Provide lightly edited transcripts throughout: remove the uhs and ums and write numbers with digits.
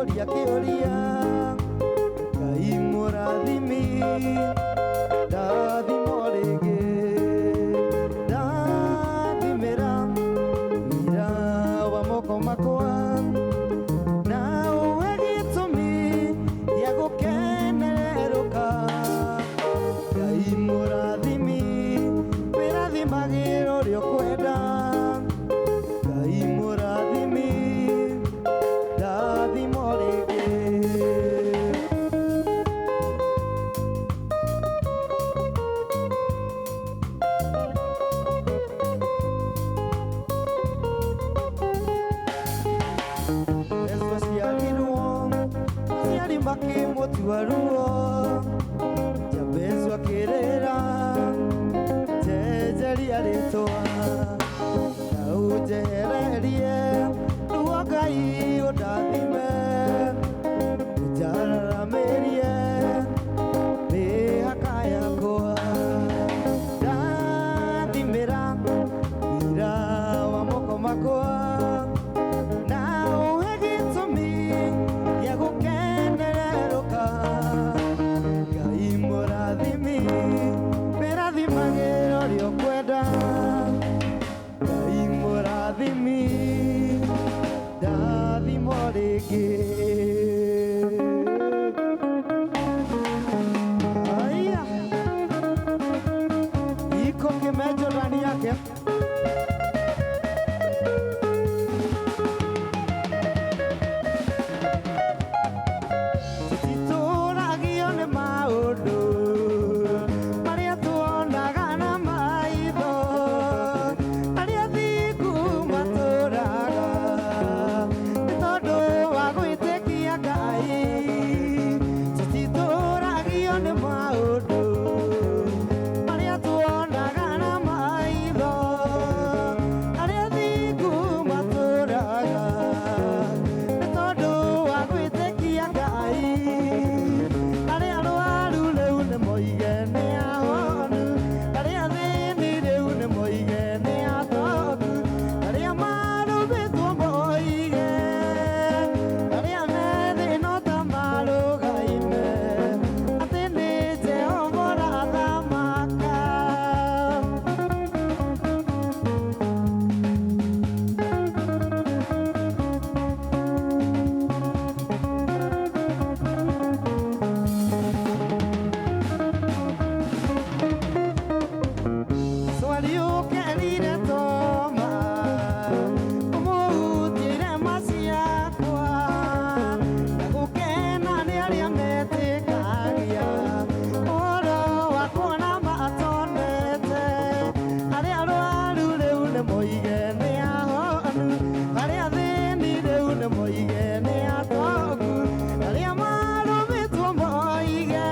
kĩũria kĩũria Ngai mũrathimi ndathimo rĩngĩ ndathimĩra wĩra wa moko makwa na ũhe gĩtũmi gĩa gũkenerũka Ngai mũrathimi wĩrathimagĩra ũrĩa ũkwenda Ngai mũrathimi ndathimo rĩngĩ Makĩmũtua ruo Jabezu akĩrĩra njenjeria rĩtwa na ũnjehererie ruo Ngai ũndathime ũnjararamĩrie mĩhaka yakwa ndathimĩra wĩra wa moko makwa na ũhe gĩtũmi gĩa gũkenerũka Ngai mũrathimi wĩrathimagĩra ũrĩa ũkwenda Ngai mũrathimi ndathimo rĩngĩ Aya iko kimejo ndani yake maũndũ marĩa tuonaga na maitho arĩa athingu matũũraga nĩ tondũ wa gwĩtĩkia Ngai tũtitũũragio nĩ maũndũ marĩa tuonaga na maitho arĩa athingu matũũraga nĩ tondũ wa gwĩtĩkia Ngai moige nĩ ahonu arĩa athĩni rĩu nĩ moige nĩ atongu arĩa marũmĩtwo moige arĩa methĩ no ta marũgaime atĩ nĩ Jehova ũrathamaka Waliũkenire toma ũmũhutire maciakwa na gũkena nĩ arĩa metĩkagia ũhoro wa kuona matonete arĩa arũaru rĩu nĩ moige nĩ ahonu arĩa athĩni rĩu nĩ moige nĩ atongu arĩa marũmĩtwo moige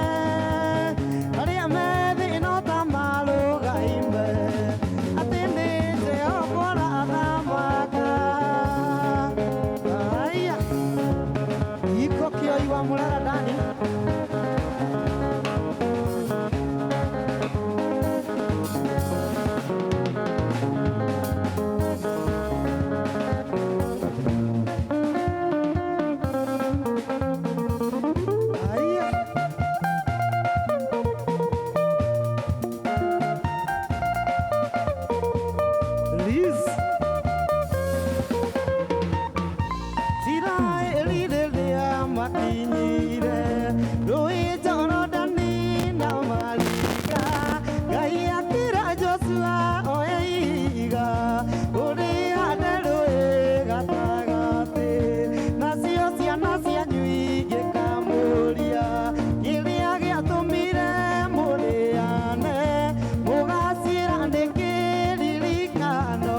arĩa methĩ no ta marũgaime atĩ nĩ Jehova ũrathamaka Aya iko kĩoi wa mũrara ndani makinyire rũĩ Jorodani na marika Ngai akĩra Joshua oe ihiga ũrĩhande rũĩ gatagatĩ nacio ciana cianyu ingĩkamũria kĩrĩa gĩatũmire mũrĩane mũgaciĩra nĩ kĩririkano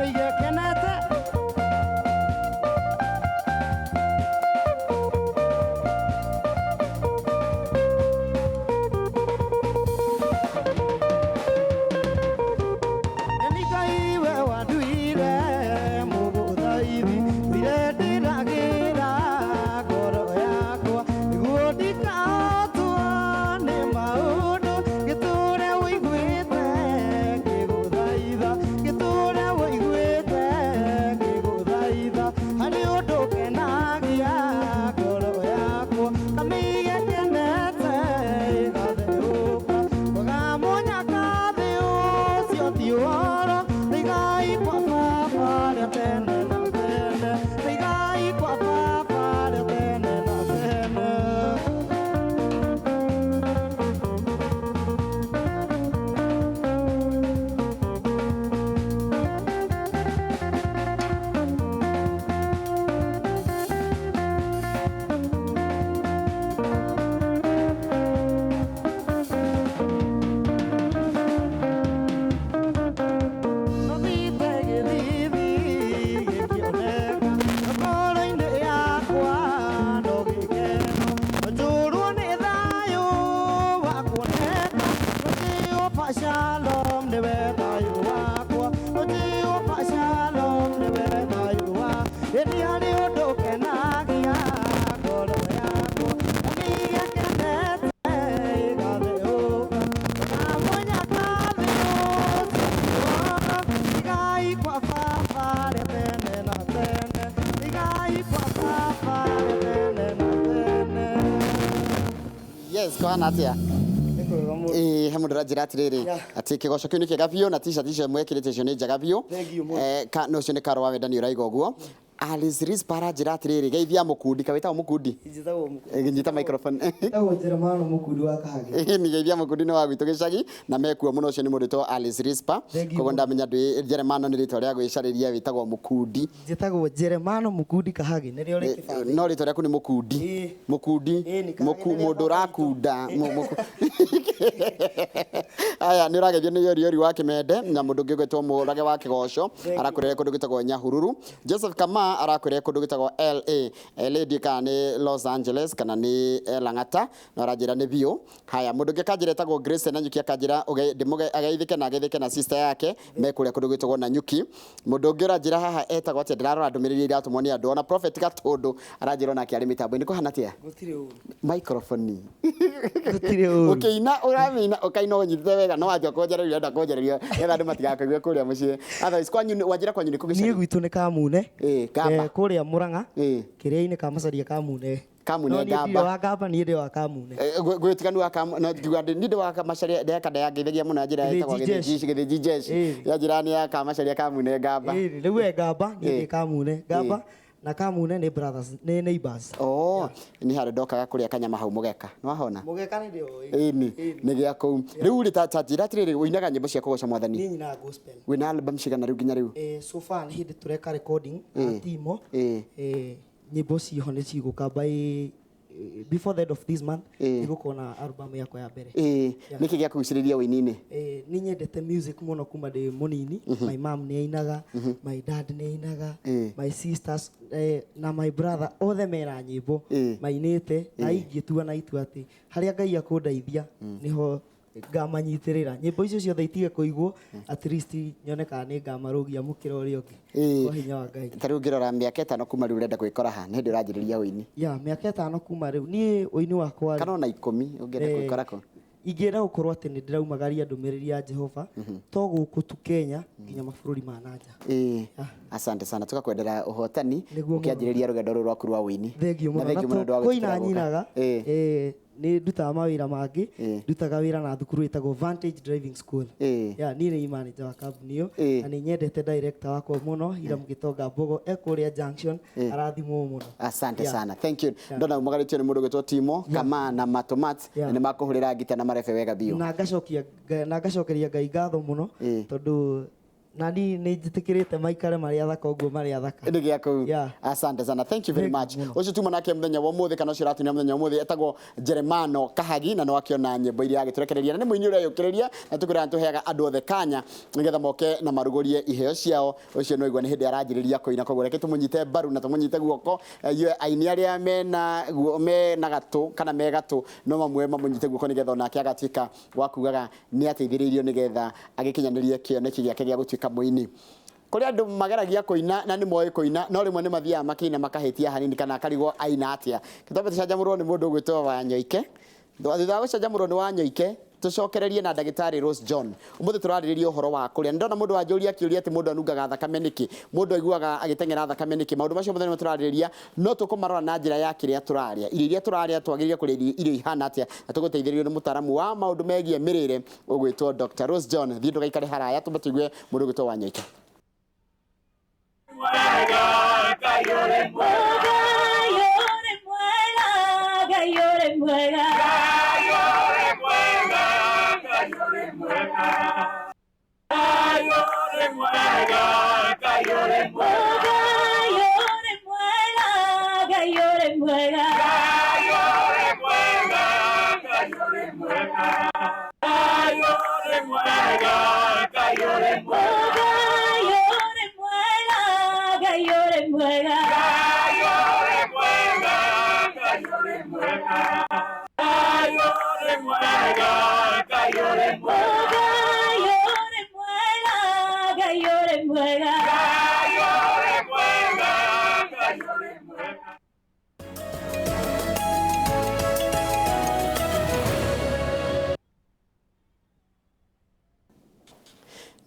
nĩ igĩkenete. Yes, kwa natia. He mundu ranjira atiriri ati kigoco kiu ni kiega biu na t-shirt icio mwekirite icio ni njega biu ka no cio ni karo wa wendani uraiga uguo Alice Rispa aranjira atiriri geithia mukundi kawita mukundi njita microphone tawo Jeremano mukundi wa Kahage ni geithia mukundi no wa gwitu gicagi na mekuo muno cio ni mundu to Alice Rispa kogo ndamenya ndwi Jeremano ni ritwa ria gwicariria witagwo mukundi njitagwo Jeremano mukundi Kahage ni rio ri kibande no ritwa riaku ni mukundi mundu rakunda aya ni uragethio ni yori wa Kimende na mundu ngigwetwo murage wa Kigoco arakurere kundu gitagwo Nyahururu. Joseph Kama arakurere kundu gitagwo LA kana Los Angeles kana ni Lang'ata na arajira ni bio. Haya mundu ngikanjira etagwo Grace na Nyuki akanjira ndimuge ageithike na sister yake mekuria kundu gitagwo na Nyuki. Mundu ngi urajira haha etagwo ati ndirarora ndumiriri ira atumwo ni andu ona Prophet Gatundu arajira na kiari mitambo ni kuhana tia gutire u microphone gutire u ukiina uramina ukaina unyitite wega no wajia konjereria nda konjereria etha ndu matigakaigwe kuria mucie otherwise kwanyu wajira kwanyu ni kugicani ni gwitu ni Kamune Kamba kuria Murang'a kiria-ini ka macaria Kamune Kamune Gamba wa Gamba ni ndi wa Kamune gwitikanu wa Kamune no kiuga ndi wa macaria ndeka ndayangeithagia muno njira etagwo githiji jeshi ya jirani ya ka macaria Kamune Gamba riu Gamba ni ndi Kamune Gamba na Kamune ni brothers ni neighbors ni hari ndokaga kuria kanyama hau mugeka nwahona mugeka ni ndio ni gya kou riu ritatira atiriri uinaga nyimbo cia kugoca mwathani ni nyina gospel wina album cigana riu ginya riu so far ni hindi tureka recording na timo nyimbo ciho ni ciguka by before the end of this month igukona album yako ya mbere niki gya kuguciriria wini-ini ni nyendete music muno kuma ndi munini my mom ni ainaga my dad ni ainaga my sisters na my brother othe mera nyimbo mainite na ingĩtua na itua ati haria Ngai akundeithia niho ngamanyitirira nyimbo icio ciothe itige kuigwo at least nyoneka ni ngamarugia mukira uri ungi kwa hinya wa Ngai tariu ngirora miaka 5 kuma riu urenda gwikora ha ni ndi uranjiriria uini miaka 5 kuma riu ni uini wakwa kana na 10 ungienda gwikora ko ingĩenda gũkorwo atĩ nĩ ndĩraumagaria ndũmĩrĩri ya Jehova to gũkũ tu Kenya nginya mabũrũri ma nanja. Asante sana tukakwendera uhotani ukianjĩrĩria rũgendo rũrũ rwaku rwa wĩini. Thengiũ mũno kũina nyinaga ni ndutaga mawĩra mangĩ ndutaga wĩra na thukuru ĩtagwo Vantage Driving School niĩ nĩ manager wa kambuni ĩyo na nĩ nyendete director wakwa mũno Ira Mũgĩtonga Mbogo ekũrĩa Junction arathimwo mũno. Asante sana, thank you. Ndona umagarĩtio nĩ mũndũ gwĩtwo Timo Kama na Matomat nĩ makũhũrĩra ngita na marebe wega biũ na ngacokeria Ngai ngatho mũno tondũ nani nĩ njĩtĩkĩrĩte maikare marĩ athaka ũguo marĩ athaka. Nĩ gĩa kũu. Yeah. Asante sana. Thank you very much. Ũcio tuma nake mũthenya wa ũmũthĩ kana ũcio ũratunia mũthenya wa ũmũthĩ etagwo Jeremano Kahagi na no akĩona nyĩmbo iria agĩtũrekereria na nĩ mũini ũrĩa yũkĩrĩria na tũkĩrĩa tũheaga andũ othe kanya nĩgetha moke na marugũrie iheo ciao. Ũcio no igua nĩ hĩndĩ aranjĩrĩria kũina koguo reke tũmũnyite mbaru na tũmũnyite guoko. Aini arĩa mena gatũ kana me gatũ no mamwe mamũnyite guoko nĩgetha onake agatuĩka wa kugaga nĩ ateithĩrĩirio nĩgetha agĩkinyanĩrie kĩoneki gĩake gĩa gũtuĩka mũini. Kuri andu mageragia kuina na ni moe kuina no rimwe ni mathia makina makahetia hanini kana akarigwo aina atia kitambe tucanjamurwo ni mundu gwitwa Wanyoike thutha gucanjamurwo ni Wanyoike tucokererie na ndagitari Rose John umuthi turaririria uhoro wa kuria ndona mundu wanjuria kiuria ati mundu anungaga thakame niki mundu aiguaga agitengera thakame niki maundu macio muthenya turaririria no tukumarora na njira ya kiria turaria iria turaria twagiriria kuria irio ihana atia na tuguteithĩrĩrio ni mutaramu wa maundu megie mirire ugwitwo Dr. Rose John thiĩ ndũgaikare haraya tũmũtigue mundu gwitwo Wanyoike. Gayore muega, gayore muega.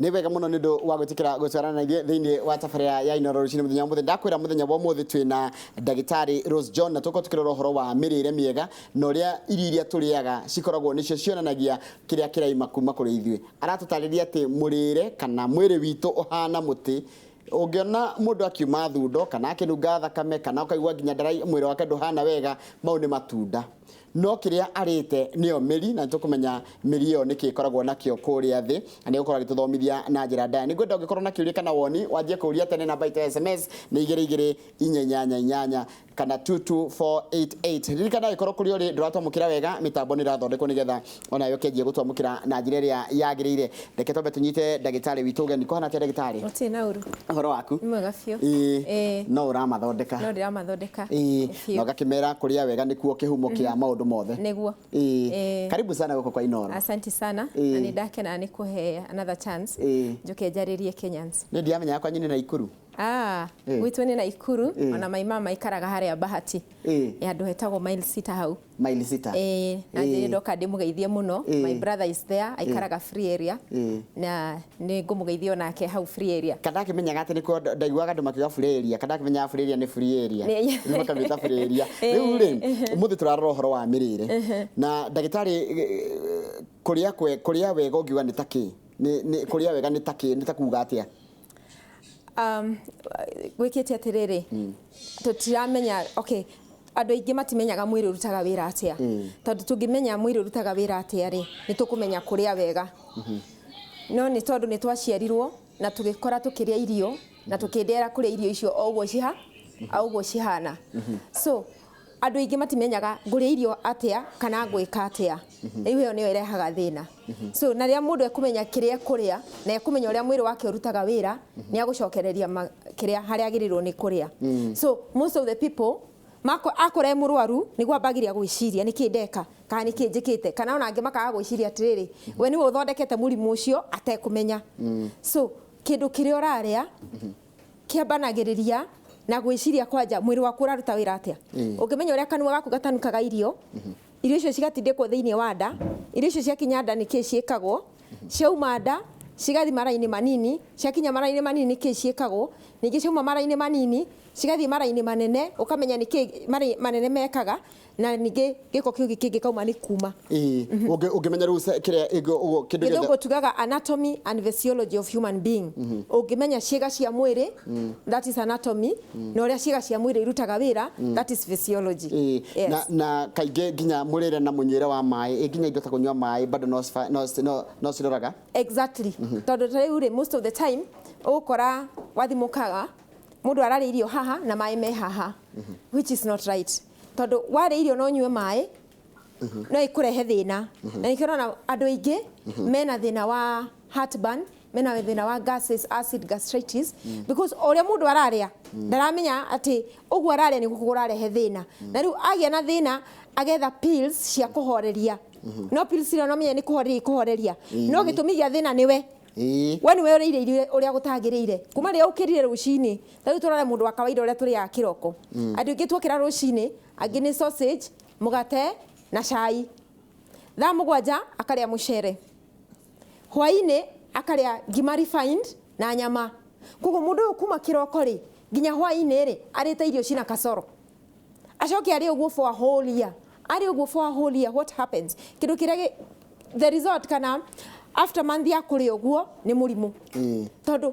Nĩ wega mũno nĩ ũndũ wa gwĩtĩkĩra gũtwarana na ithuĩ thĩinĩ wa tabarĩra ya Inooro rũcinĩ mũthenya wa mũthĩ. Ndakwĩra mũthenya wa ũmũthĩ twĩna ndagĩtarĩ Rose John na tũkorwo tũkĩrora ũhoro wa mĩrĩre mĩega na ũrĩa irio iria tũrĩaga cikoragwo nĩcio cionanagia kĩrĩa kĩraima kuma kũrĩ ithuĩ. Aratũtarĩria atĩ mũrĩre kana mwĩrĩ witũ ũhana mũtĩ. Ũngĩona mũndũ akiuma thundo kana akĩnunga thakame kana ũkaigua nginya mwĩrĩ wake ndũhana wega, mau nĩ matunda. No kĩrĩa arĩte nĩyo mĩri na tũkũmenya mĩri ĩyo nĩkĩ ĩkoragwo nakĩo kũrĩa thĩ na nĩ gũkorwo agĩtũthomithia na njĩra ndaya. Nĩngwenda ũngĩkorwo na kĩũria kana woni wanjie kũũria tene namba ya SMS nĩ 2288 kana 22488. Ririkana ĩkorwo kũrĩ ũrĩ ndũratwamũkĩra wega mĩtambo nĩ ĩrathondekwo nĩgetha ona yo kĩanjie gũtwamũkĩra na njĩra ĩrĩa yagĩrĩire. Reke twambe tũnyite ndagĩtarĩ witũ ũgeni. Kũhana atĩa ndagĩtarĩ? Gũtirĩ na ũru. Ũhoro waku? Nĩ mwega biũ. No ũramathondeka? No ndĩramathondeka. Na ũgakĩmera kũrĩa wega nĩkuo kĩhumo kĩa maũndũ mothe. Nĩguo. Karibu sana guko kwa Inooro. Asante sana. Na nĩ ndakena nĩ kũhe another chance. Njoke njarĩrie Kenyans. Nĩ ndiamenya yakwa nyine na Ikuru. Gwitũ nĩ Naikuru ona maima maikaraga harĩa Bahati. Andũ hetagwo Mile Sita hau. Mile Sita. Na ndĩ ndoka ndĩmũgeithie mũno. My brother is there. Aikaraga free area. Na nĩ ngũmũgeithia onake hau free area. Kada kĩmenyaga atĩ nĩkuo ndaiguaga andũ makiuga free area. Kada kĩmenyaga free area nĩ free area. Nĩ makamĩta free area. Rĩu rĩ mũthĩ turarora ũhoro wa mĩrĩre. Na ndagĩtarĩ kũrĩa wega ũngiuga nĩ takĩ. Kũrĩa wega nĩ takĩ nĩ takuga atĩa? Gwĩkĩte atĩrĩrĩ tũtiramenya okay andũ aingĩ matimenyaga mwĩrĩ ũrutaga wĩra atĩa tondũ tũngĩmenya mwĩrĩ ũrutaga wĩra atĩa rĩ nĩ tũkũmenya kũrĩa wega no nĩ tondũ nĩ twaciarirwo na tũgĩkora tũkĩrĩa irio na tũkĩendeera kũrĩa irio icio o ũguo cihana so andũ aingĩ matimenyaga ngũrĩa irio atĩa kana ngwĩka atĩa rĩu ĩyo nĩyo ĩrehaga thĩna so na rĩrĩa mũndũ ekũmenya kĩrĩa kũrĩa na ekũmenya ũrĩa mwĩrĩ wake ũrutaga wĩra nĩ agũcokereria kĩrĩa harĩa agĩrĩirwo nĩ kũrĩa so most of the people akore mũrwaru nĩguo ambagiria gwĩciria nĩkĩ ndeka kana nĩkĩ njĩkĩte kana ona angĩ makaga gwĩciria atĩrĩrĩ we nĩwe ũthondekete mũrimũ ũcio atekũmenya so kĩndũ kĩrĩa ũrarĩa kĩambanagĩrĩria na gwĩciria kwanja mwĩrĩ waku ũraruta wĩra atĩa ũngĩmenya ũrĩa kanua gaku gatanukaga irio icio cigatindĩkwo thĩinĩ wa nda irio icio ciakinya nda nĩkĩ ciĩkagwo ciauma nda cigathi mara-inĩ manini ciakinya mara-inĩ manini nĩkĩ ciĩkagwo ningĩ ciauma mara-inĩ manini cigathiĩ mara-inĩ manene ukamenya nĩkĩ manene mekaga na ningĩ gĩko kĩu kĩngĩ kauma nĩ kuma ũngĩmenya rĩu kĩrĩa kĩndũ gĩthũngũ tugaga anatomy and physiology of human being ũngĩmenya ciĩga cia mwĩrĩ that is anatomy na ũrĩa ciĩga cia mwĩrĩ irutaga wĩra that is physiology. na kaingĩ nginya mũrĩre na mũnyuĩre wa maĩ nginya indo ta kũnyua maĩ bado no ciroraga exactly tondũ rĩu rĩ most of the time ũgũkora wathimũkaga mũndũ ararĩa irio haha na maĩ me haha which is not right tondũ warĩa irio no nyue maĩ no ikũrehe thĩna na nĩkĩrona andũ aingĩ mena thĩna wa heartburn mena thĩna wa gases acid gastritis because ũrĩa mũndũ ararĩa ndaramenya atĩ ũguo ararĩa nĩguo kũrarehe thĩna na rĩu agĩa na thĩna agetha pills cia kũhoreria no pills icio no menya nĩ kũhoreria no gĩtũmi gĩa thĩna nĩwe we nĩwe ũrĩire irio ũrĩa gũtagĩrĩire kuma rĩrĩa ũkĩrire rũcinĩ tarĩu tũrore mũndũ wa kawaida ũrĩa tũrĩaga kĩroko andũ aingĩ twokĩra rũcinĩ angĩ nĩ sausage mũgate na cai thaa mũgwanja akarĩa mũcere hwainĩ akarĩa ngima refined na nyama koguo mũndũ ũyũ kuma kĩroko rĩ nginya hwainĩ rĩ arĩte irio cina kasoro acoke arĩ ũguo for a whole year arĩ ũguo for a whole year what happens kĩndũ kĩrĩa the result kana after month ya kũrĩa ũguo nĩ mũrimũ tondũ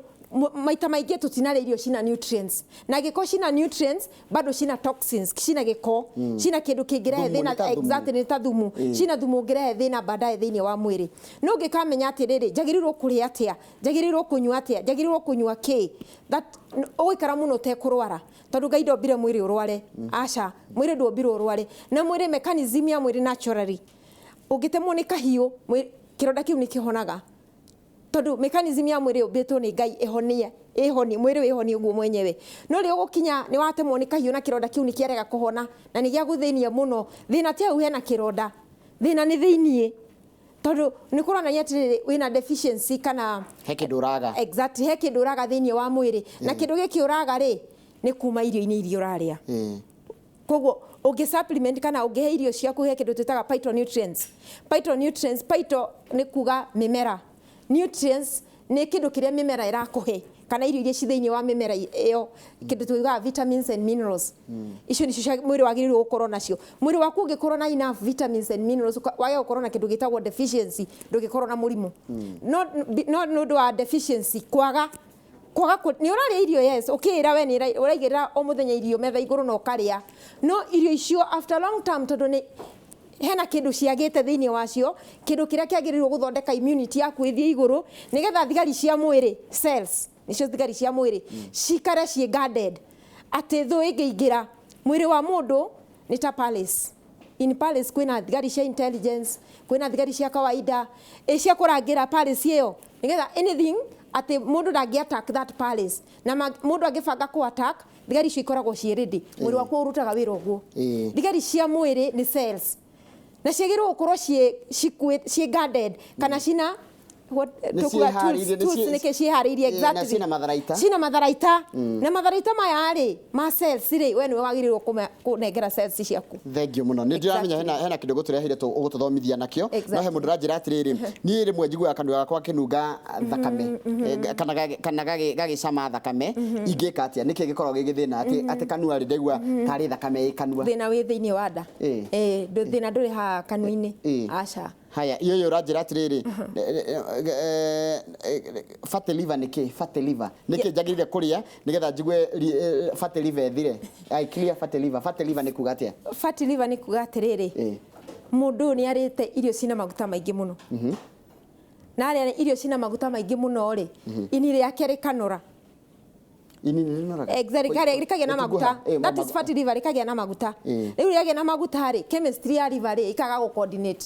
maita maingĩ tũtinarĩa irio cina nutrients na gĩko cina nutrients bado cina toxins cina gĩko cina kĩndũ kĩngĩrehe thĩna exactly nĩ ta thumu cina thumu ũngĩrehe thĩna baadaye thĩinĩ wa mwĩrĩ no ũngĩkamenya atĩrĩrĩ njagĩrĩirwo kũrĩa atĩa njagĩrĩirwo kũnyua atĩa njagĩrĩirwo kũnyua kĩ that ũgũikara mũno ũtekũrwara tondũ Ngai ndombire mwĩrĩ ũrware aca mwĩrĩ ndombirwo ũrware na mwĩrĩ mechanism ya mwĩrĩ naturally ũngĩtemwo nĩ kahiũ kĩronda kĩu nĩ kĩhonaga tondũ mechanism ya mwĩrĩ ũmbĩtwo nĩ Ngai ĩhonie mwĩrĩ wĩhonie ũguo mwenyewe no rĩo gũkinya nĩ watemwo nĩ kahiũ na kĩronda kĩu nĩ kĩarega kũhona na nĩ gĩa gũthĩnia mũno thĩna ti hau hena kĩronda thĩna nĩ thĩiniĩ tondũ nĩ kũronania atĩrĩrĩ wĩna deficiency kana he kĩndũ ũraga exactly he kĩndũ ũraga thĩinĩ wa mwĩrĩ na kĩndũ gĩkĩ ũraga rĩ nĩ kuma irio-inĩ iria ũrarĩa koguo ũngĩ supplement kana ũngĩhe irio ciaku he kĩndũ twĩtaga phytonutrients phyto nĩ kuga mĩmera nutrients nĩ kĩndũ kĩrĩa mĩmera ĩrakũhe kana irio iria ci thĩinĩ wa mĩmera ĩyo kĩndũ tũigaga vitamins and minerals icio nĩcio mwĩrĩ wagĩrĩirwo gũkorwo nacio mwĩrĩ waku ũngĩkorwo na enough vitamins and minerals wage gũkorwo na kĩndũ gĩtagwo deficiency ndũngĩkorwo na mũrimũ no nĩ ũndũ wa deficiency kwaga nĩ ũrarĩa irio yes ũkĩĩra we nĩ ũraigĩrĩra o mũthenya irio metha igũrũ na ũkarĩa no irio icio after long term tondũ nĩ hena kĩndũ ciagĩte thĩinĩ wacio kĩndũ kĩrĩa kĩagĩrĩirwo gũthondeka immunity yaku ĩthiĩ igũrũ nĩgetha thigari cia mwĩrĩ cells nĩcio thigari cia mwĩrĩ cikare ciĩ guarded atĩ thũ ĩngĩingĩra mwĩrĩ wa mũndũ nĩ ta palace in palace kwĩna thigari cia intelligence kwĩna thigari cia kawaida cia kũrangĩra palace ĩyo nĩgetha anything atĩ mũndũ ndangĩ attack that palace na mũndũ angĩbanga kũ attack thigari icio ikoragwo ciĩ ready mwĩrĩ waku ũrutaga wĩra ũguo thigari cia mwĩrĩ nĩ cells na ciagĩrĩirwo gũkorwo ciĩ guarded kana cina ciĩharĩirie exactly cina matharaita na matharaita maya rĩ ma cells rĩ we nĩwe wagĩrĩirwo kũnengera cells ciaku thengio mũno nĩ ndĩramenya hena kĩndũ gũtũrehire ũgũtũthomithia nakĩo no he mũndũ ũranjĩra atĩrĩrĩ niĩ rĩmwe njiguaga kanua gakwa kĩnunga thakame kana gagĩcama thakame ingĩka atĩa nĩkĩ gĩkoragwo gĩgĩthĩna atĩ kanua rĩ ndaigua tarĩ thakame ĩ kanua thĩna wĩ thĩinĩ wa nda thĩna ndũrĩ haha kanua-inĩ aca haya iyo ũranjĩra atĩrĩrĩ fatty liver nĩkĩ fatty liver nĩkĩ njagĩrĩire kũrĩa nĩgetha njigue fatty liver ethire I clear fatty liver nĩ kuga atĩa fatty liver nĩ kuga atĩrĩrĩ mũndũ nĩ arĩte irio cina maguta maingĩ mũno na arĩa irio cina maguta maingĩ mũno rĩ ini rĩake rĩkanora ini nĩrĩnoraga rĩkagĩa na maguta that is fatty liver rĩkagĩa na maguta rĩu rĩagĩa na maguta rĩ chemistry ya liver rĩ ikaga gũ coordinate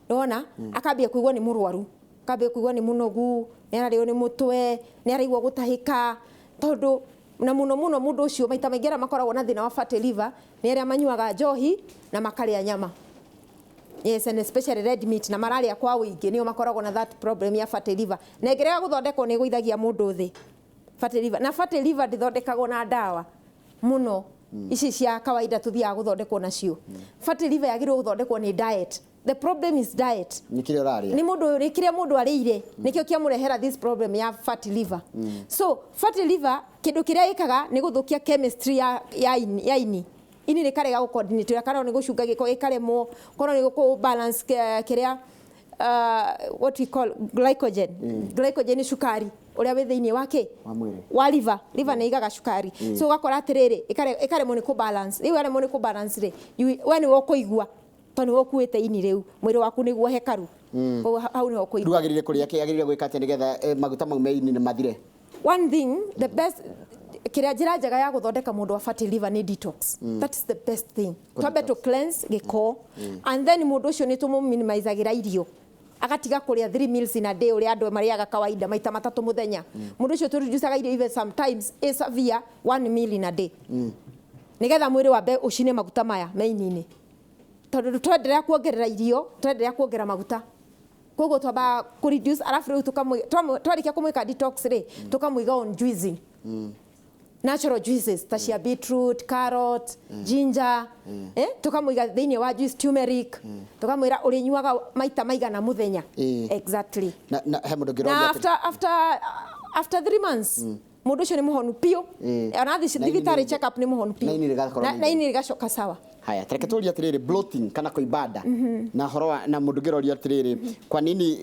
ndona akambia kũigua nĩ mũrwaru akambia kũigua nĩ mũnogu nĩ ararĩo nĩ mũtwe nĩ araigua gũtahĩka tondũ na mũno mũndũ ũcio maita maingĩ arĩa makoragwo na thĩna wa fatty liver nĩ arĩa manyuaga njohi na makarĩa nyama yes and especially red meat na mararĩa kwa ũingĩ nĩo makoragwo na that problem ya fatty liver na ĩngĩrega gũthondekwo nĩ ĩgũithagia mũndũ thĩ fatty liver na fatty liver ndĩthondekagwo na ndawa mũno ici cia kawaida tuthiaga gũthondekwo nacio fatty liver yagĩrĩirwo gũthondekwo nĩ diet the problem is diet. Nikire oraria. Ni mundu rikiria mundu arire nikio kiamurehera this problem ya fatty liver. So fatty liver kindu kiria ikaga ni guthukia chemistry ya ini. Ini ni karega go coordinate kana ni gucunga giko ikaremo kono ni go balance kiria what we call glycogen. Glycogen ni sukari uria we thiini wake wa liver ni igaga sukari. So gakora atiriri ikaremo ni ku balance riu aremo ni ku balance ri we ni wo kuigua toni wo kuite ini riu mwiri waku ni guo hekaru ko hau ni wo kuigua ndugagirire kuria kiagirire gwika ati nigetha maguta mau me ini ni mathire. One thing, the best kiria njira njega ya guthondeka mundu wa fatty liver ni detox. That is the best thing. Twabe to cleanse giko and then mundu ucio ni tumu minimizagira irio agatiga kuria 3 meals in a day uri andu mariaga kawaida maita matatu muthenya. Mundu ucio tu reduce irio even sometimes is severe 1 meal in a day. Nigetha mwiri wa be ucine maguta maya meini-ini. Tondu twenderea kuongerera irio, twenderea kuongerera maguta. Kogo twaba ku reduce arafu riu twarikia kumwika detox ri tukamwiga on juicing. Natural juices tashia beetroot, carrot, ginger, tukamwiga thiini wa juice turmeric, tukamwira urinyuaga maita maigana muthenya. Exactly. Na he mundu ngiroria after 3 months mundu ucio ni muhonu pio ona thibitarĩ check up ni muhonu pio na ini rigacoka sawa. Haya, tareke tulia atiriri bloating kana kuibada na horo na mundu ngiroria atiriri kwa nini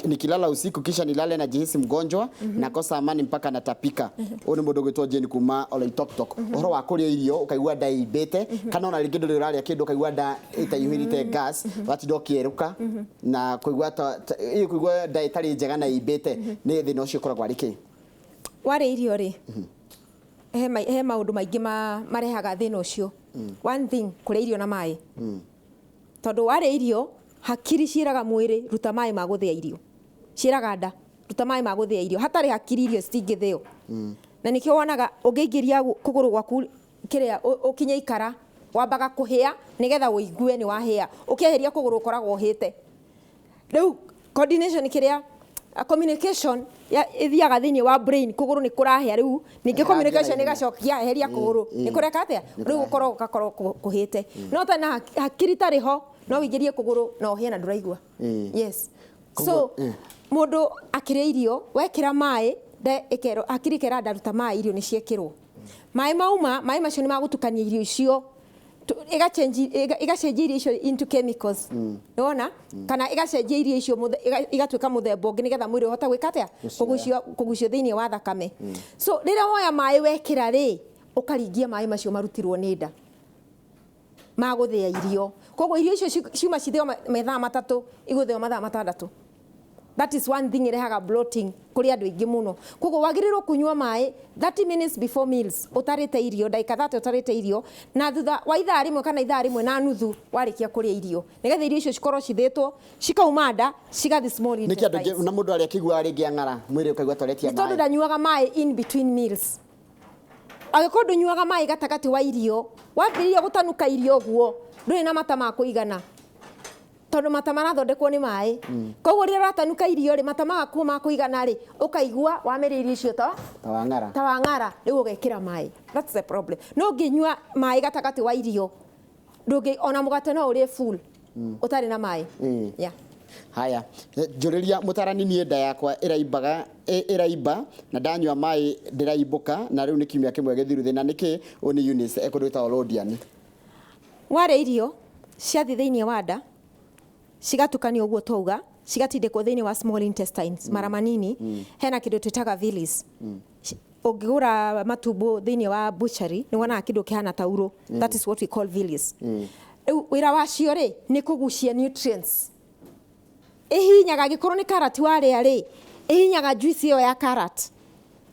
nikilala usiku kisha nilale na jihisi mgonjwa na kosa amani mpaka natapika. Oni mundu gwitwo Jane kuma Oloitoktok horo wa kuria irio ukaigua nda ibete kana ona ringi nduri uraria kindu ukaigua nda itayuhirite gas wati ndokieruka na kuigua nda itari njega na ibete ni thina ucio koragwo ariki wari irio ri he maundu maingi marehaga thina ucio. One thing kuria irio na mai tondu wari irio hakiri ciraga mwiri ruta mai ma guthia irio ciraga nda ruta mai ma guthia irio hatari hakiri irio citingithio na nikio wonaga ungiingiria kuguru gwaku kiria ukinye ikara wambaga kuhia nigetha uigue ni wahia ukieheria kuguru koragwo uhite riu coordination kiria communication ya ithiaga thiini wa brain kuguru ni kurahia riu ningi communication igacokia heria kuguru ni kureka atia riu gukoro kuhite no ta na hakiri tariho no wigirie kuguru no hia na nduraigua. Yes, so mundu akiria irio wekira mai de ikero akiri kera ndaruta mai irio ni ciekirwo mai mauma mai macio ni magutukania irio icio igacenjia irio icio into chemicals. Nona kana igacenjia irio icio igatuika muthemba ungi nigetha mwiri uhota gwika atia kugucio thiini wa thakame. So rira woya mai wekira ri ukaringia mai macio marutirwo ni nda maguthia irio koguo irio icio ciuma cithio methaa matatu iguthio mathaa matandatu. That is one thing irehaga bloating kuri andu ingi muno. Koguo wagirirwo kunyua mai 30 minutes before meals utarite irio ndaika 30 utarite irio na thutha wa ithaa rimwe kana ithaa rimwe na nuthu warikia kuria irio nigetha irio icio cikorwo cithitwo cikauma nda cigathi small intestines. Niki andu na mundu aria kigua ringi ang'ara mwiri ukaigua toretia mai. Tondu ndanyuaga mai in between meals. Agikondo nyuaga mai gatagati wa irio wambiria gutanuka irio guo nduri na mata ma kuigana tondu mata marathondekwo ni mai. Koguo rira ratanuka irio ri mata magaku ma kuigana ri ukaigua wamere irio icio ta wang'ara riu ugekira mai. That's the problem. No nginyua mai gatagati wa irio ndungi ona mugate no uri full utari na mai. Yeah. Haya, njuriria mutarani nie nda yakwa iraimba na ndanyua mai ndiraimbuka na riu ni kimya kimwe githiru thina niki oni Eunice ekunduta Olodian. Ware irio ciathi thiini wa nda cigatukanio uguo twauga cigatindikwo thiini wa small intestines mara manini hena kindu twitaga villi. Ungigura matumbo thiini wa butchery ni wona kindu kihana tauro. That is what we call villi. Wira wacio ri ni kugucia nutrients. Ihinyaga gikorwo ni carrot waria ri ihinyaga juice iyo ya carrot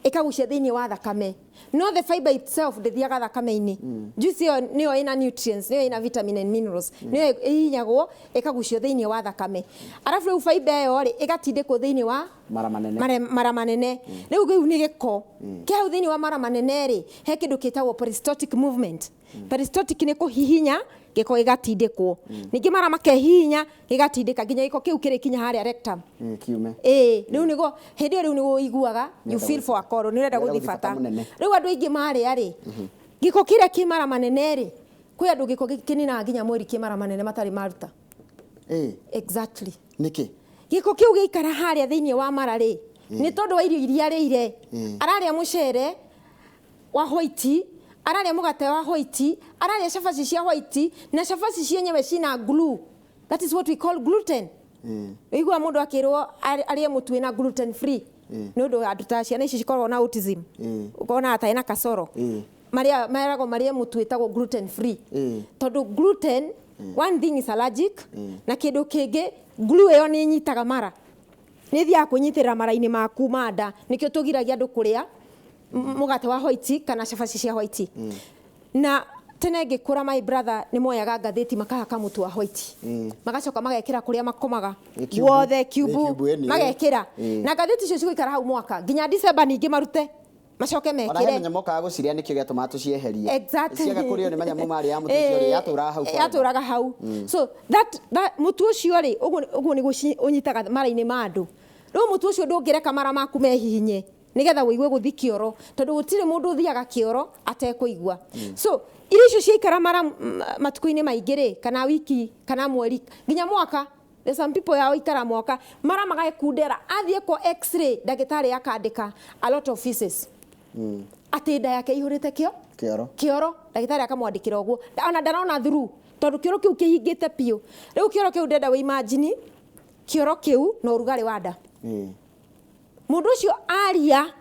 ikagucia thiini wa thakame. No the fiber itself ndithiaga thakame-ini. Juice iyo niyo ina nutrients, niyo ina vitamin and minerals. Niyo ihinyagwo ikagucio thiini wa thakame. Arafu riu fiber iyo ri igatindikwo thiini wa mara manene. Riu giu ni giko kia thiini wa mara manene ri he kindu kitagwo peristaltic movement. Peristaltic ni kuhihinya giko igatindikwo. Ningi mara makehihinya igatindika nginya giko kiu kiri kinya haria rectum. Kiume. Riu nigo hindi riu nigo iguaga you feel for a call ni renda guthifata. Riu andu ingi mari ari giko kire kimara manene ri kwi andu giko kinina nginya mweri kimara manene matari maruta. Exactly. Niki Giko kiu giikara haria thiini wa mara ri ni tondu wa irio iria riire araria mucere wa white araria mugate wa white araria cabaci cia white na cabaci cienyewe cina glue. That is what we call gluten. Igua mundu akirwo arie mutu na gluten free no ndo andu ta ciana ici cikorwo na autism ukona ata ina kasoro maria merago maria mutu etagwo gluten free tondu gluten one thing is allergic na kindu kingi glue yo ni nyitaga mara ni thia kunyitira mara-ini maku manda nikio tugiragia andu kuria mugate wa white kana cabaci cia white na tene ngikura my brother ni moyaga ngatheti makahaka mutu wa white magacoka magekira kuria makomaga wothe cube magekira na ngatheti icio cigikara hau mwaka nginya December ningi marute macoke mekire ona nyamo kaga guciria nikio gia tomato cieherie ciaga kurio ni manyamo mari ya mutu cio ri yaturaga hau so that mutu ucio ri uguo ni gunyitaga mara-ini ma andu no mutu ucio ndungireka mara maku mehihinye nigetha wigue guthi kioro tondu gutire mundu uthiaga kioro atekuigua so irio icio ciikara mara matuko-ini maingi ri kana wiki kana mweri nginya mwaka. There's some people yao ikara mwaka mara magekundera athie ko x-ray dagitari akandika a lot of pieces ati nda yake ihurite kioro dagitari akamwandikira uguo ona ndarona through tondu kioro kiu kihingite pio riu kioro kiu ndenda we imagine kioro kiu no rugari wa nda mundu ucio aria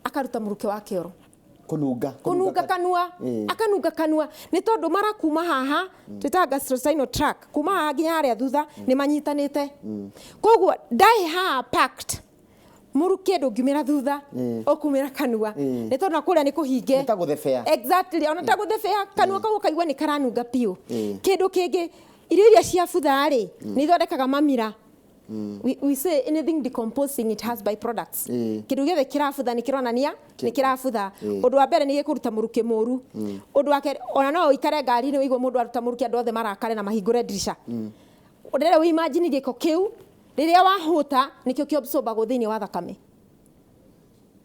akaruta muruke wa kioro kununga kanua akanunga kanua ni tondu mara kuma haha twita gastrointestinal tract kuma haha nginya haria thutha ni manyitanite koguo dai ha packed muruke ndungimira thutha okumira kanua ni tondu kuria ni kuhinge exactly ona ta guthefea kanua kau kaigua ni karanunga pio kindu kingi iria cia butha ri ni thondekaga mamira. We say anything decomposing it has byproducts. Kindu giothe kirabutha ni kironania ni kirabutha undu wa mbere ni gikuruta muruke muru undu wake ona no ikare ngari ni wigwa mundu aruta muruke andu othe marakare na mahingure dirisha ndere we imagine giko kiu riria wahuta nikio kiobsoba guthini wa thakame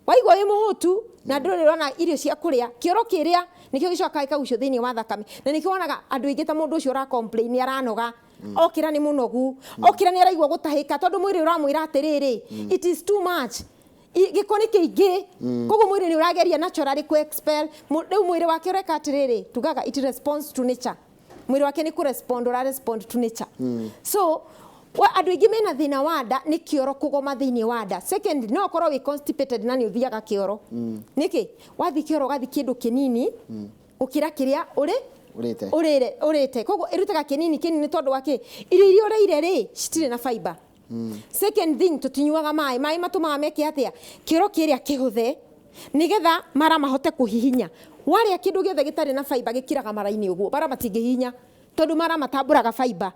waigwa wi muhutu na nduri rona irio cia kuria kioro kiria nikio gicoka ikagucio thini wa thakame na nikio wonaga andu ingita mundu ucio ra complain aranoga okira ni munogu okira ni araigwa gutahika tondu mwiri uramwira atiriri it is too much giko ni kiingi koguo mwiri ni urageria naturally ku expel riu mwiri wake ureka atiriri tugaga it responds to nature mwiri wake ni ku respond to nature so andu ingi mena thina wa nda ni kioro kugoma thini wa nda second no korwo wi constipated na ni uthiaga kioro niki wathi kioro gathi kindu kinini ukira kiria urite koguo irutaga kinini tondu wake irio ureire ri citire na fiber second thing tutinyuaga mai matumaga meke atia kioro kiria kihuthe nigetha mara mahote kuhihinya waria kindu giothe gitari na fiber gikiraga mara-ini uguo bara matingihinya tondu mara matamburaga fiber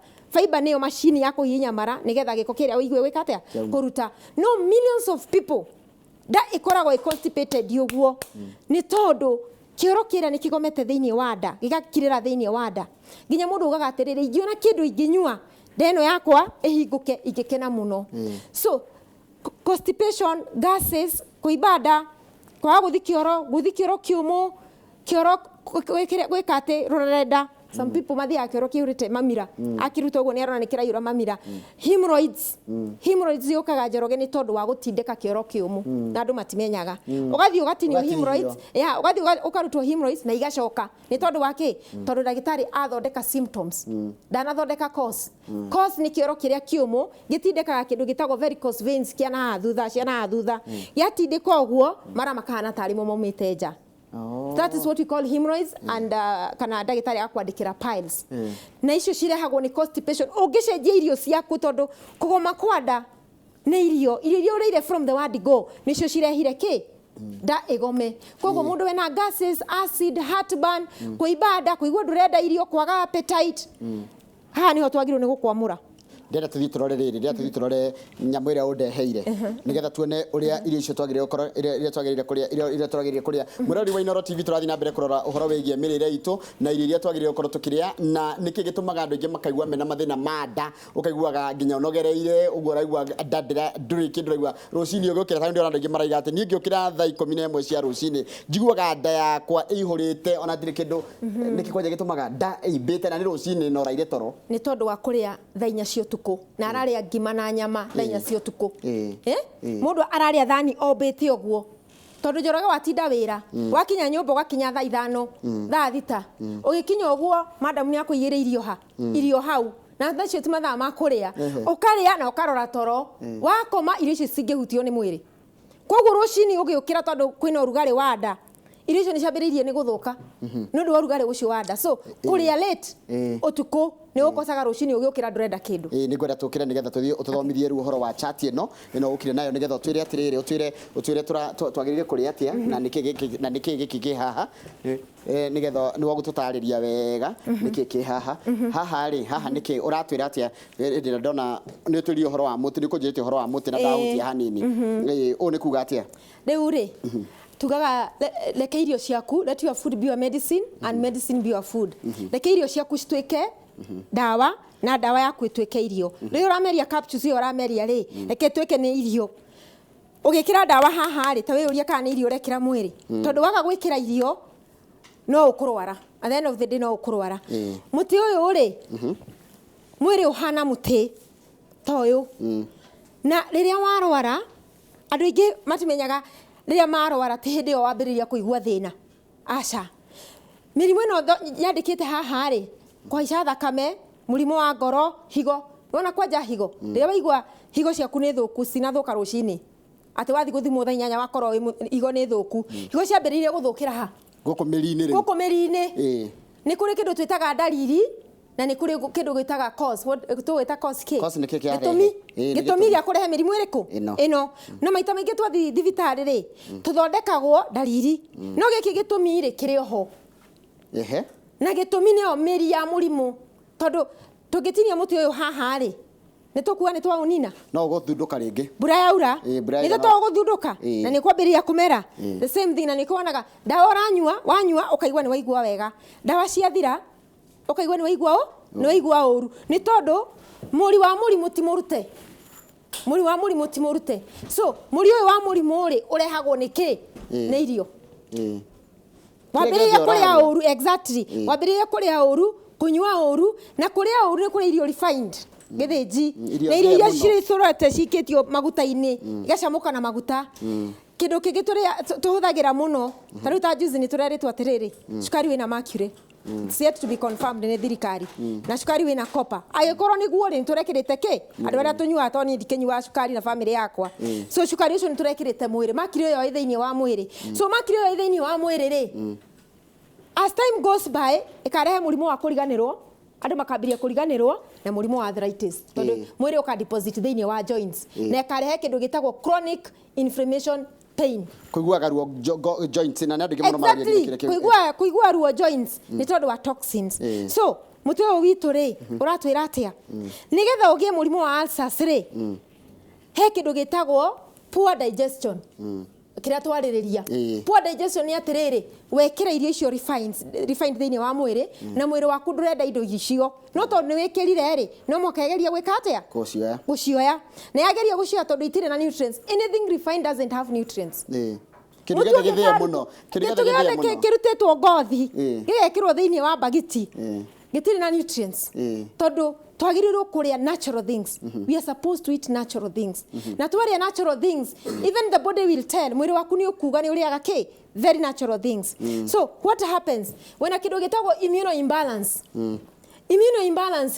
niyo machine ya kuhihinya mara nigetha giko kiria uigue wikatia kuruta no millions of people da ikoragwo constipated uguo ni tondu kioro kiria ni kigomete thiini wa nda gigakirira thiini wa nda nginya mundu ugaga atiriri ingiona kindu inginyua ndeno yakwa ihinguke ingikena muno so constipation gases kuibada kwa guthi kioro kiumu kioro gwikate rurenda some people mathia kioro kiurite mamira akiruta uguo ni arona ni kiraiyura mamira hemorrhoids yukaga njoroge ni tondu wa gutindika kioro kiumu na andu matimenyaga ugathi ugatinio hemorrhoids ugathi ukarutwo hemorrhoids na igacoka ni tondu wa ki tondu dagitari athondeka symptoms ndanathondeka cause ni kioro kiria kiumu gitindikaga kindu gitagwo varicose veins ciana thutha yatindika uguo mara makahana tari mo maumite nja. That is what we call hemorrhoids and kana dagitari akwandikira piles na icio cirehagwo ni constipation ungicenjia irio ciaku tondu kugoma kwanda ni irio ureire from the word go nicio cirehire ki da egome koguo mundu wena gases acid heartburn kuibada kuigua ndurenda irio kwaga appetite ha niho twagirwo ni gukwamura ndenda tuthi turore riri ndenda tuthi turore nyamu ira undeheire nigetha tuone uria irio icio twagire ukoro iria twagire kuria iria twagire kuria murori wa Inoro TV turathi na mbere kurora uhoro wigie mirire itu na irio iria twagire ukoro tukiria na niki gitumaga andu ingi makaigua mena mathina manda ukaiguaga nginya unogereire uguo raigua ndandira nduri kindu raigua rucini ugukira tha ndio andu ingi maraiga ati ni ngiukira tha 11 cia rucini njiguaga nda yakwa ihurite ona ndiri kindu niki kwaje gitumaga nda imbite na ni rucini no raire toro ni tondu wa kuria tha 4 cia utuku na araria ngima na nyama tha 4 cia utuku mundu araria thani ombite oguo tondu njoroge watinda wira wakinya nyumba wakinya tha 5 tha 6 ugikinya oguo madam ni akuigire irio hau na tha cio ti mathaa ma kuria ukaria na ukarora toro wakoma irio icio cingihutio ni mwiri koguo rucini ugiukira tondu kwina urugari wa nda irio icio ni ciambiriirie ni guthuka nondu wa urugari ucio wa nda so kuria late utuku ni ukosaga rucini ugiukira ndurenda kindu ni ngwenda tukire nigetha tuthie ututhomithie ru uhoro wa chat ino ukire nayo nigetha utwire atiriri utwire twagirire kuria atia na niki giki haha nigetha ni wagututariria wega niki ki haha haha niki uratwira atia ndina ndona ni utwiri uhoro wa muti ni kunjirite uhoro wa muti na ndahutia hanini u ni kuga atia riu ri tugaga leke irio ciaku let your food be your medicine and medicine be your food leke irio ciaku citwike dawa na dawa yaku itwike irio ri urameria capsules iyo urameria ri leke twike ni irio ugikira dawa haha ri ta wiuria kana irio rekira mwiri tondu waga gwikira irio no ukurwara at the end of the day no ukurwara muti uyu ri mwiri uhana muti toyu na riria warwara andu ingi matimenyaga riria marwara ti hindi yo wambiriria kuigua thina aca mirimo ino yandikite haha ri kwaica thakame murimo wa ngoro higo wona kwanja higo riria waigua higo ciaku ni thuku cinathuka rucini ati wathi guthimwo tha 8 wakorwo higo ni thuku higo ciambiririe guthukira ha guku meri-ini ni kuri kindu twitaga dalili na ni kuri kindu gwitaga cause twita cause ki cause ni ki kia gitumi gia kurehe mirimu iriku ino no maita maingi twathi thibitari ri tuthondekagwo dalili no giki gitumi ri kiri oho na gitumi ni o meri ya murimu tondu tungitinia muti uyu haha ri ni tukua ni twaunina no guthunduka ringi mbura yaura ni twaguthunduka na ni kwambiriria kumera the same thing na ni kuonaga dawa wanyua ukaigua ni waigua wega dawa ciathira ukaigua ni waigua uru ni tondu muri wa murimu ti murute so muri uyu wa murimu ri urehagwo niki ni irio wambiriria kuria uru exactly wambiriria kuria uru kunyua uru na kuria uru ni kuria irio refined githiji na irio iria ciricurete cikitio maguta-ini igacamuka na maguta kindu kingi tuhuthagira muno tariu ta juice ni tureritwo atiriri cukari wina mercury yet to be confirmed ni thirikari na cukari wina copper agikorwo niguo ri turekirite ki andu aria tunyua toni ndikinyua cukari na family yakwa so cukari ucio ni turekirite mwiri mercury yo ithiini wa mwiri so mercury yo ithiini wa mwiri ri as time goes by ikarehe murimo wa kuriganirwo andu makambiria kuriganirwo na murimo wa arthritis tondu mwiri uka deposit thiini wa joints na ikarehe kindu gitagwo chronic inflammation pain kuiguaga ruo joints na ndio kimono maragia kuigua ruo joints ni tondu wa toxins so mutu uyu witu ri uratwira atia nigetha ugie murimo wa ulcers ri he kindu gitagwo poor digestion kiria twaririria poor digestion ni atiriri wekira irio icio refined thiini wa mwiri na mwiri waku ndurenda indo icio no tondu ni wikirire ri no mokegeria gwika atia gucioya na yageria gucioya tondu itire na nutrients anything refined doesn't have nutrients kindu githe githia muno kirutitwo ngothi gigekirwo thiini wa bagiti gitire na nutrients tondu twagirirwo kuria natural things we are supposed to eat natural things na twaria natural things even the body will tell mwiri waku ni ukuga ni uriaga ki very natural things so what happens when a kindu gitagwo immuno imbalance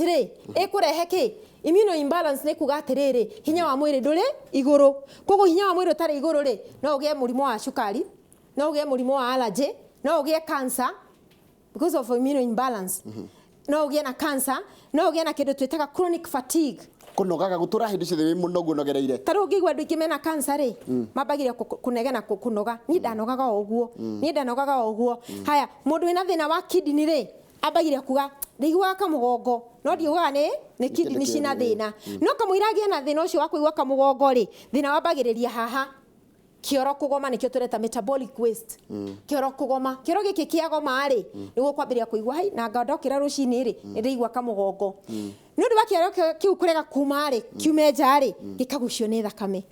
ri ikurehe ki immuno imbalance ni kuga atiriri hinya wa mwiri nduri iguru koguo hinya wa mwiri utari iguru ri no ugie murimo wa cukari no ugie murimo wa allergy no ugie cancer because of immuno imbalance no ugie na cancer no ugie na kindu twitaga chronic fatigue kunogaga gutura hindi ciothe wi munogu nogereire taru ngigwa andu ikimena cancer ri mabagiria kunegena kunoga ni ndanogaga oguo haya mundu wina thina wa kidney ri abagiria kuga ndiguaga kamugongo no ndiugaga nĩ kidney cina thĩna no kamũira agĩe na thĩna ũcio wa kũigua kamugongo rĩ thĩna wambagĩrĩria haha kioro kugoma nikio tureta metabolic waste kioro kugoma kioro giki kiagoma ri niguo kwambiria kuigua hai na ngandokira rucini ri ndirigua kamugongo ni undu wa kioro kiu kurega kuma ri kiume nja ri gikagucio ni thakame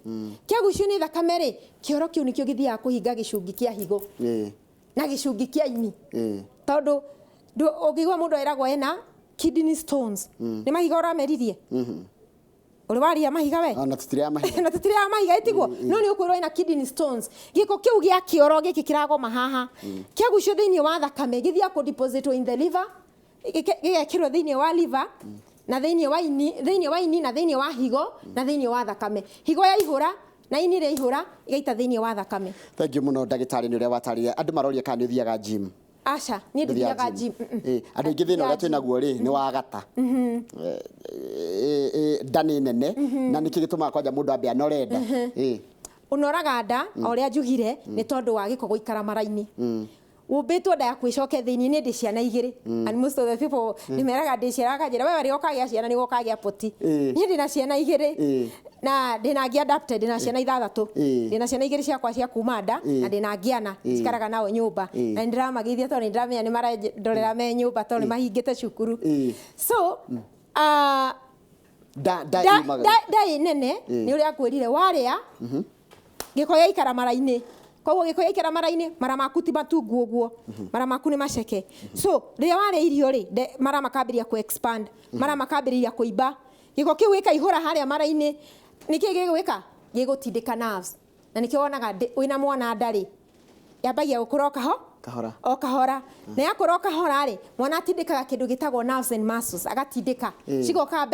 kiagucio ni thakame ri kioro kiu nikio githia kuhinga gicungi kia higo na gicungi kia ini tondu ungigua mundu eragwo ena kidney stones ni mahiga urameririe uri waria mahiga we na tutiria mahiga na tutiria mahiga itigo no ni ukwirwo ina kidney stones giko kiu gia kioro giki kiragoma haha kiagucio thiini wa thakame githia ku deposit in the liver gigekirwo thiini wa liver na thiini wa ini na thiini wa higo na thiini wa thakame higo ya ihura na ini ria ihura igaita thiini wa thakame. Thank you muno ndagitari ni uria watarire andu maroria kana thiaga gym Asha ni ndithiaga gym andu ingi thina uria twina guo ri ni wa gata ndani nene na niki gituma kwanja mundu ambe anorenda unoraga nda oria njugire ni tondu wa giko guikara maraini ubetwo nda ya kwicoke thiini ni ndi ciana igiri and most of the people ni meraga ndi ciana kanjira wewe ri okagia ciana ni gokagia poti ni ndi na ciana igiri na ndina ngia adapted na ciana ithathatu ndina ciana igiri ciakwa cia kuma nda na ndina ngiana cikaraga nao nyumba na ndiramagithia tondu ndiramenya ni marandorera me nyumba tondu mahingite cukuru so da nene ni uria kwirire waria giko ya ikara maraini koguo giko ya ikara maraini mara maku ti matungu uguo mara maku ni maceke so ria waria irio ri mara makambiria ku expand mara makambiria kuiba giko kiu wika ihura haria maraini niki gigwika gigutindika nerves na niki wonaga wina mwana ndari yambagia gukuroka ho kahora na yakuroka hora ri mwana atindikaga kindu gitagwo nerves and muscles agatindika cigoka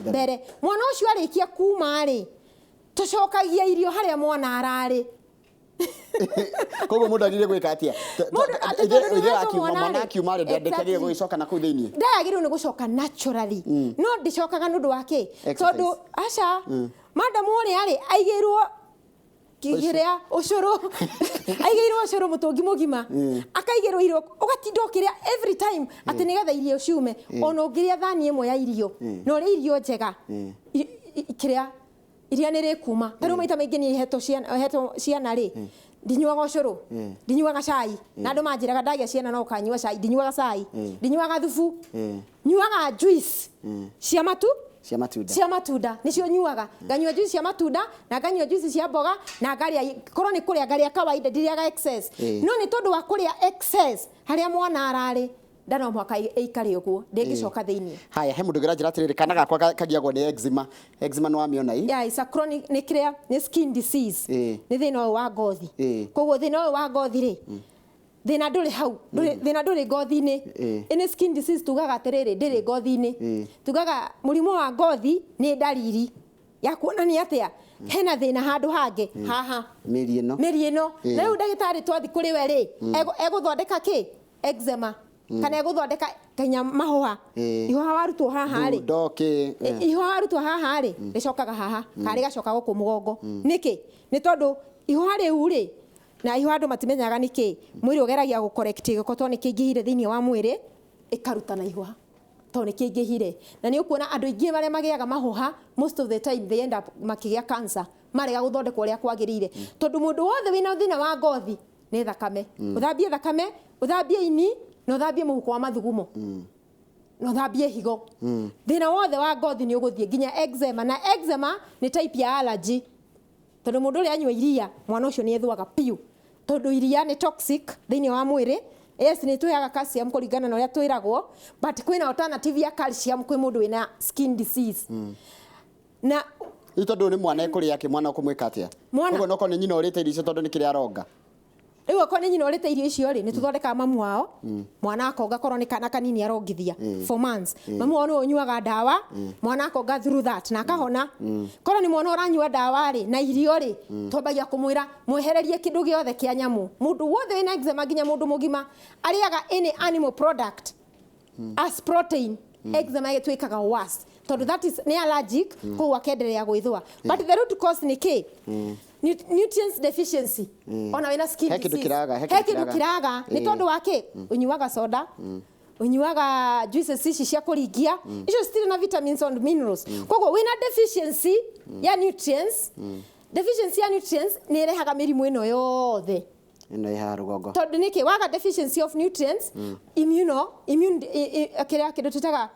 mbere mwana ucio arikia kuma ri tucokagia irio haria mwana arari koguo mundu agire gwika atia ithe akiuma mwana akiuma ri ndekagire gugicoka na kuu thiini ndagire ni gucoka naturally no ndicokaga nundu wake tondu aca madam uri ari aigirwo kigiria ucuru aigirwo ucuru mutungi mugima akaigirwo irio ugatinda ukiria every time ati nigetha irio ciume ona ungiria thani imwe ya irio no ri irio njega ikiria iria nere kuma taru maita maingi ni heto ciana ri ndinyuaga ucuru ndinyuaga cai na andu manjiraga ndagia ciana no kanyua cai ndinyuaga cai ndinyuaga thubu nyuaga juice cia matunda nicio nyuaga nganyua juice cia matunda na nganyua juice cia mboga na ngaria korwo ni kuria ngaria kawaida ndiriaga excess no ni tondu wa kuria excess haria mwana arari ndano mwaka ikari uguo ndengicoka thiini haya he mundu gira atiriri kana gakwa kagiagwo ni eczema no amiona i yeah it's a chronic ni skin disease ni thina wa ngothi koguo thina wa ngothi ri thina nduri hau thina nduri ngothi-ini ini skin disease tugaga atiriri ndiri ngothi-ini tugaga murimu wa ngothi ni dalili ya kuonania atia hena thina handu hangi haha miri ino na riu ndagitari twathi kuri we ri eguthondeka ki eczema kana eguthondeka kanya mahoha ihoha warutwo haha ri ndoki ihoha warutwo haha ri ricokaga haha kari gacoka guku mugongo niki ni tondu ihoha riu ri na ihoha andu matimenyaga niki mwiri ugeragia gu correct giko to nikingihire thiini wa mwiri ikaruta na ihoha to nikingihire na ni ukuona andu ingi bare magiaga mahoha most of the time they end up makigia cancer marega guthondekwo uria kwagirire tondu mundu wothe wina thina wa ngothi ni thakame uthambie thakame uthambie ini no thambie muhuko wa mathugumo no thambie higo thina wothe wa ngothi ni uguthie nginya eczema na eczema ni type ya allergy tondu mundu uri anyua iria mwana ucio ni ethwaga piu tondu iria ni toxic thiini wa mwiri yes ni tuyaga calcium kuringana na uria twiragwo but kwina alternative ya calcium kwi mundu wina skin disease na tondu ni mwana ekuria ki mwana ukumwika atia uguo noko ni nyina urite irio tondu ni kiri aronga riu ko ni nyina urite irio icio ri ni tuthondeka mamu wao mwana akonga korwo ni kana kanini arongithia 4 months mamu wao no nyuaga ndawa mwana akonga through that na akahona korwo ni mwana uranyua ndawa ri na irio ri twambagia kumwira mwehererie kindu giothe kia nyamu mundu wothe wina eczema nginya mundu mugima ariaga any animal product as protein eczema itwikaga worse tondu that is ni allergic ko wakenderea gwithwa but the root cause ni ki nutrients deficiency ona wina skin disease hekindu kiraga ni tondu wake unyuaga soda unyuaga juices ici cia kuringia icio citirĩ na vitamins and minerals koguo wina deficiency ya nutrients deficiency ya nutrients nĩ irehaga mĩrimũ ĩno yothe ino ya rugongo tondũ nĩkĩ waga deficiency of nutrients immune kĩrĩa kĩndũ tũtaga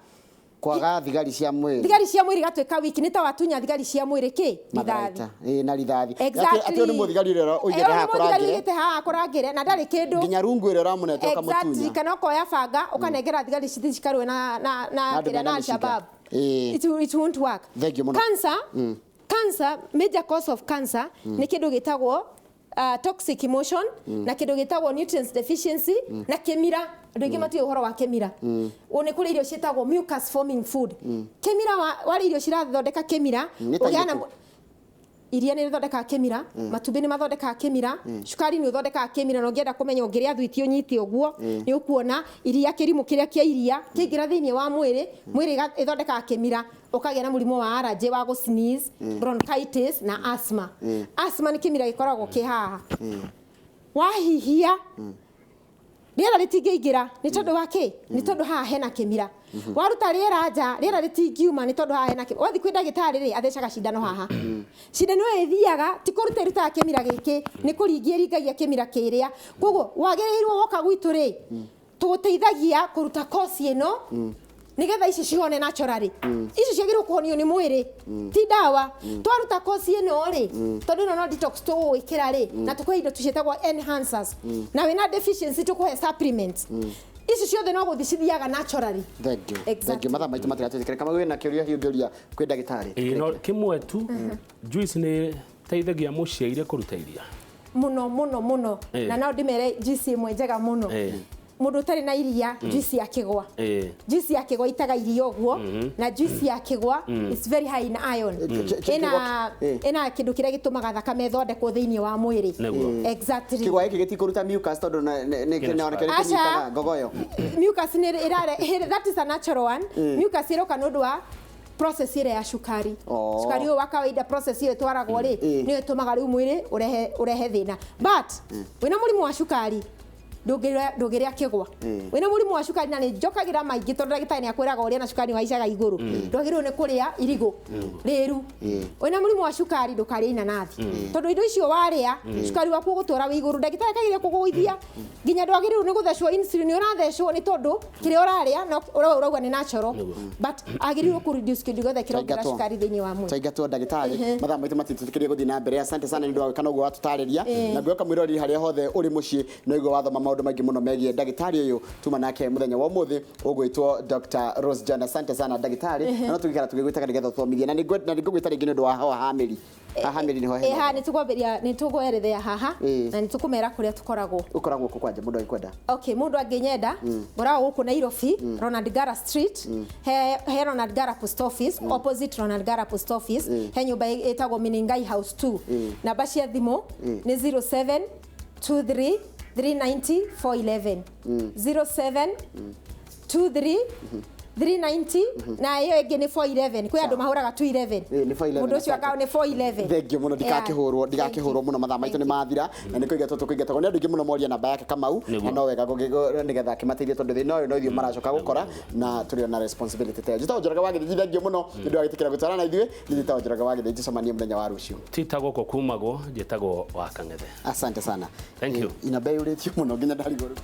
kwaga thigari cia mwĩrĩ gatwĩka wiki nĩ ta watunya thigari cia mwĩrĩ kĩ rithathi na rithathi atĩ nĩ mũthigari ũrĩa ũigĩte haha kũrangĩre na ndarĩ kĩndũ nginya rungu ĩrĩa ũramunete ũkamutunya kana ũkoya banga ũkanengera thigari cithi cikarũe na kĩrĩa na Al-Shabaab it won't work cancer major cause of cancer nĩ kĩndũ gĩtagwo toxic emotion na kĩndũ gĩtagwo nutrients deficiency na kemira andũ aingĩ matiũĩ ũhoro wa kemira nĩ kũrĩ irio ciĩtagwo mucus forming food kemira warĩ irio cirathondeka kemira ũgĩana iria nĩ rĩthondekaga kemira matumbĩ nĩ mathondekaga kemira cukari nĩ ũthondekaga kemira na ũngĩenda kũmenya ũngĩrĩa thwiti ũnyite ũguo nĩ ũkuona iria kĩrimũ kĩrĩa kĩa iria kĩingĩra thĩinĩ wa mwĩrĩ ĩthondekaga kemira ũkagĩa na mũrimũ wa allergy wa gũ sneeze bronchitis na asthma nĩ kemira gĩkoragwo kĩ haha wahihia rĩera rĩtingĩingĩra nĩ tondũ wa kĩ nĩ tondũ haha hena kemira waruta rĩera nja rĩera rĩtingiuma nĩ tondũ haha hena kemira wathi kwĩ ndagĩtarĩ rĩ athecaga cindano haha cindano ĩyo ĩthiaga ti kũruta ĩrutaga kemira gĩkĩ nĩ kũringia ĩringagia kemira kĩrĩa koguo wagĩrĩirwo woka gwitũ rĩ tũgũteithagia kũruta kosi ĩno nigetha ici cihone naturally ici ciagĩrĩirwo kũhonio nĩ mwĩrĩ ti dawa twaruta kosi ĩno rĩ tondũ ĩno no detox tũgwĩkĩra rĩ na tũkũhe indo tuciĩtagwo enhancers na wĩna deficiency tũkũhe supplements ici ciothe no gũthi cithiaga naturally thank you mathaa maitũ matigatwĩkĩre kama wĩna kĩũria hiũngĩũria kwĩ ndagĩtarĩ no kĩmwe tu juice nĩ teithagia mũciaire kũruta iria mũno na no ndĩmere juice ĩmwe njega mũno mundu utari na iria juice ya kigwa juice ya kigwa itaga iria ũguo na juice ya kigwa is very high in iron ena kindu kĩrĩa gĩtũmaga thakame ĩthondekwo thĩinĩ wa mwĩrĩ exactly kigwa gĩkĩ gĩtikũruta mucus tondũ nĩ kĩnyitaga ngogoyo mucus that is a natural one mucus ĩroka nĩ ũndũ wa process ile ya shukari shukari wa kawaida process ile twaragwo rĩ nĩ ĩtũmaga rĩu mwĩrĩ urehe thĩna but wĩna mũrimũ wa shukari ndũngĩrĩa kĩgwa wĩna mũrimũ wa cukari na nĩ njokagira maingĩ tondũ ndagĩtarĩ nĩ akwĩraga ũrĩa na cukari waicaga igũrũ ndwagĩrĩirwo nĩ kũrĩa irigũ rĩru wĩna mũrimũ wa cukari ndũkarĩa inanathi tondũ indo icio warĩa cukari waku ũgũtwara wĩ igũrũ ndagĩtarĩ akagĩrĩria kũgũithia nginya ndwagĩrĩirwo nĩ gũthecwo insulin ũrathecwo nĩ tondũ kĩrĩa ũrarĩa no ũrauga nĩ natural but agĩrĩirwo kũ reduce kĩndũ gĩothe kĩrongerera cukari thĩinĩ wa mwĩrĩ tũingatwo ndagĩtarĩ mathaa maitũ matitũkĩrie gũthiĩ na mbere asante sana nĩ ũndũ wa gwĩka ũguo watũtarĩria na ngwĩka mwĩrori harĩa hothe ũrĩ mũciĩ no igua wathoma maũndũ maingĩ mũno megiĩ ndagĩtarĩ ũyũ tuma nake mũthenya wa ũmũthĩ ũgwĩtwo Dr. Rose John asante sana ndagĩtarĩ no tũgĩkara tũgĩgwĩtaga nĩgetha tũthomithie na nĩngũgwĩta rĩngĩ nĩ ũndũ wa hamĩri niho nĩ tũgwerethea haha na nĩ tũkũmera kũrĩa ũkoragwo kwanja mũndũ agĩkwenda mũndũ angĩnyenda ngoragwo gũkũ Nairobi Ronald Gara Street he Ronald Gara Post Office opposite Ronald Gara Post Office he nyũmba ĩtagwo Miningai House 2 namba cia thimũ nĩ 0723 390 411 0723 390 na iyo ĩngĩ nĩ 411 kwĩ andũ mahũraga 211 mũndũ ũcio akao nĩ 411 thengio mũno ndigakĩhũrwo mũno mathaa maitũ nĩ mathira na nĩ kũingatwo tũkũingatagwo nĩ andũ aingĩ mũno moria namba yake Kamau na no wega nĩgetha akĩmateithie tondũ thĩna ũyũ no ithuĩ maracoka gũkora na tũrĩ na responsibility ta njĩtagwo Njoroge wa Gĩthĩnji thengio mũno nĩ ũndũ wa gwĩtĩkĩra gũtwarana na ithuĩ njĩtagwo Njoroge wa Gĩthĩnji cemanie mũthenya wa rũciũ titagwo ko kumagwo njĩtagwo wa Kang'ethe asante sana thank you ina bei ũrĩtio mũno nginya ndarigũrũ